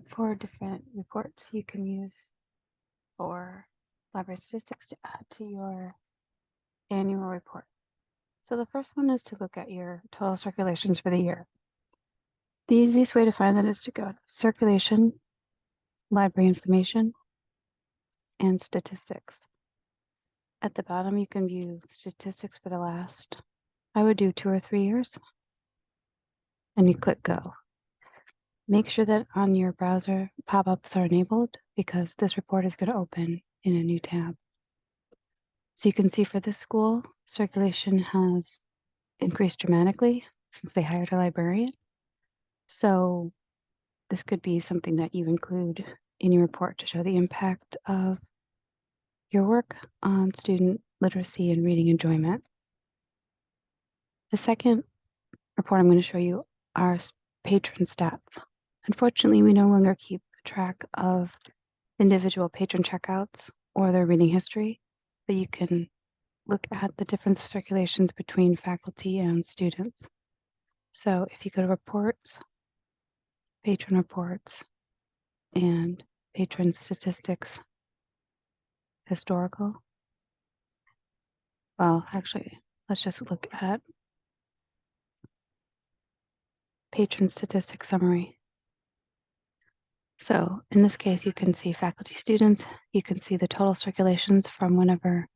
For different reports you can use for library statistics to add to your annual report. So the first one is to look at your total circulations for the year. The easiest way to find that is to go to circulation, library information, and statistics. At the bottom, you can view statistics for the last, I would do 2 or 3 years, and you click go. Make sure that on your browser pop-ups are enabled because this report is going to open in a new tab. So you can see for this school, circulation has increased dramatically since they hired a librarian. So this could be something that you include in your report to show the impact of your work on student literacy and reading enjoyment. The second report I'm going to show you are patron stats. Unfortunately, we no longer keep track of individual patron checkouts or their reading history, but you can look at the difference of circulations between faculty and students. So if you go to reports, patron reports, and patron statistics, historical. Well, actually, let's just look at patron statistics summary. So in this case, you can see faculty students, you can see the total circulations from whenever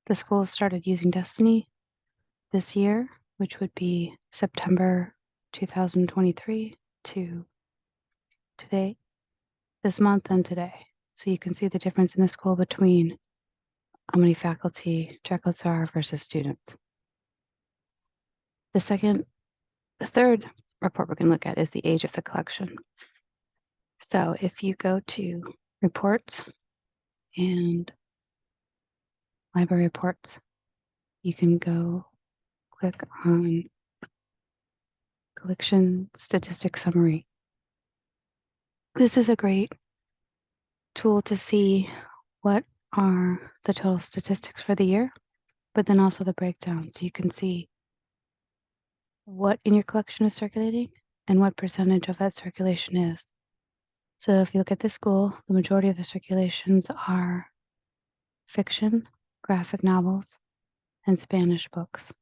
the school started using Destiny this year, which would be September 2023 to today, this month and today. So you can see the difference in the school between how many faculty checkouts are versus students. The third report we're going to look at is the age of the collection. So if you go to reports and library reports, you can go click on collection statistics summary. This is a great tool to see what are the total statistics for the year, but then also the breakdown. So you can see what in your collection is circulating and what percentage of that circulation is. So if you look at this school, the majority of the circulations are fiction, graphic novels, and Spanish books.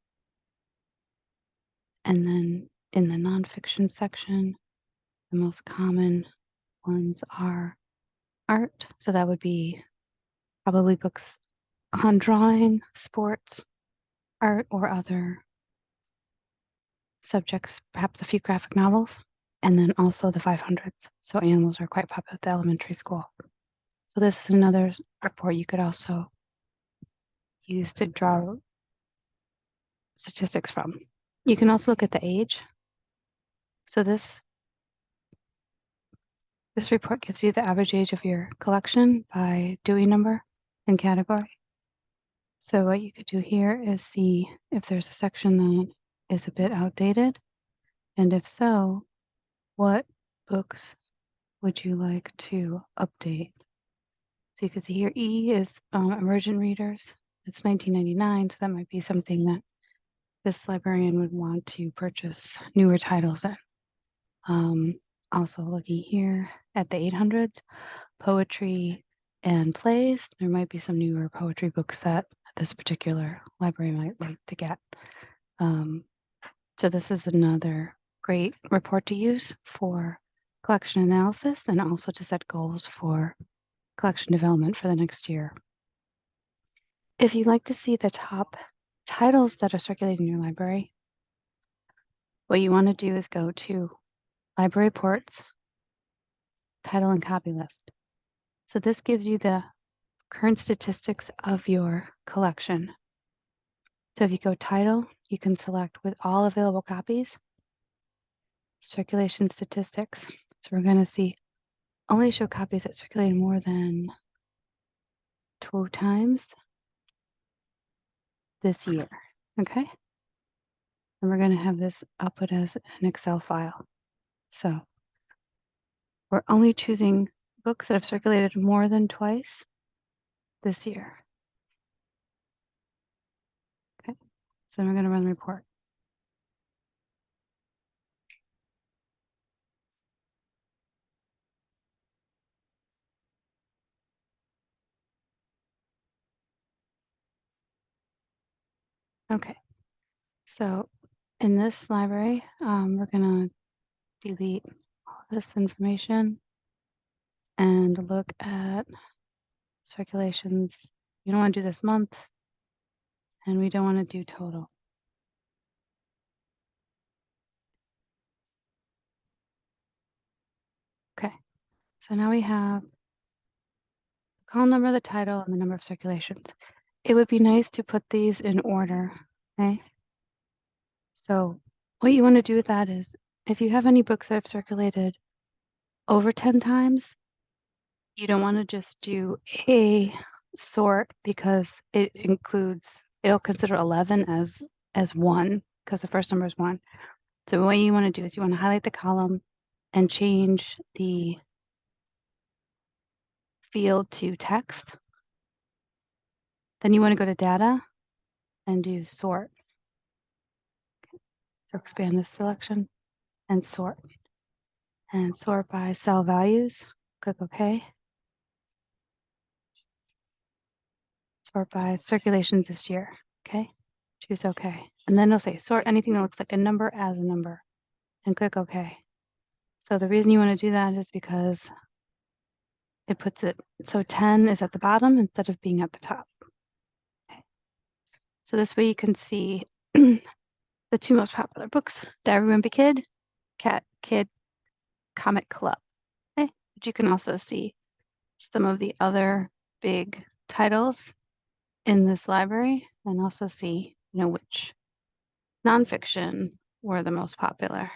And then in the nonfiction section, the most common ones are art. So that would be probably books on drawing, sports, art, or other subjects, perhaps a few graphic novels, and then also the 500s. So animals are quite popular at the elementary school. So this is another report you could also use to draw statistics from. You can also look at the age. So this report gives you the average age of your collection by Dewey number and category. So what you could do here is see if there's a section that is a bit outdated, and if so, what books would you like to update? So you can see here E is emergent readers. It's 1999, so that might be something that this librarian would want to purchase newer titles in. Also looking here at the 800s, poetry and plays. There might be some newer poetry books that this particular library might like to get. So this is another great report to use for collection analysis and also to set goals for collection development for the next year. If you'd like to see the top titles that are circulating in your library, what you want to do is go to Library Reports, Title and Copy List. So this gives you the current statistics of your collection. So if you go Title, you can select with all available copies, Circulation Statistics. So we're going to see only show copies that circulated more than 2 times this year, okay? And we're going to have this output as an Excel file. So we're only choosing books that have circulated more than twice this year. Okay, so we're going to run the report. Okay, so in this library, we're gonna delete all this information and look at circulations. You don't want to do this month, and we don't want to do total. Okay, so now we have the column number, the title, and the number of circulations. It would be nice to put these in order, okay? So what you want to do with that is, if you have any books that have circulated over 10 times, you don't want to just do a sort because it includes, it'll consider 11 as one because the first number is 1. So what you want to do is you want to highlight the column and change the field to text. Then you want to go to data and do sort. So expand this selection and sort. And sort by cell values. Click OK. Sort by circulations this year. Okay. Choose OK. And then it'll say sort anything that looks like a number as a number. And click OK. So the reason you want to do that is because it puts it so 10 is at the bottom instead of being at the top. Okay. So this way you can see the 2 most popular books, Diary of a Wimpy Kid, Cat Kid Comic Club. Okay. But you can also see some of the other big titles in this library and also see, which nonfiction were the most popular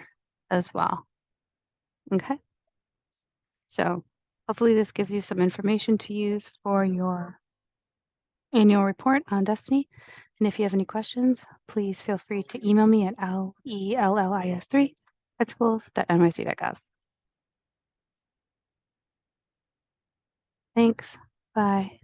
as well. Okay. So hopefully this gives you some information to use for your annual report on Destiny. And if you have any questions, please feel free to email me at lellis3@schools.nyc.gov. Thanks. Bye.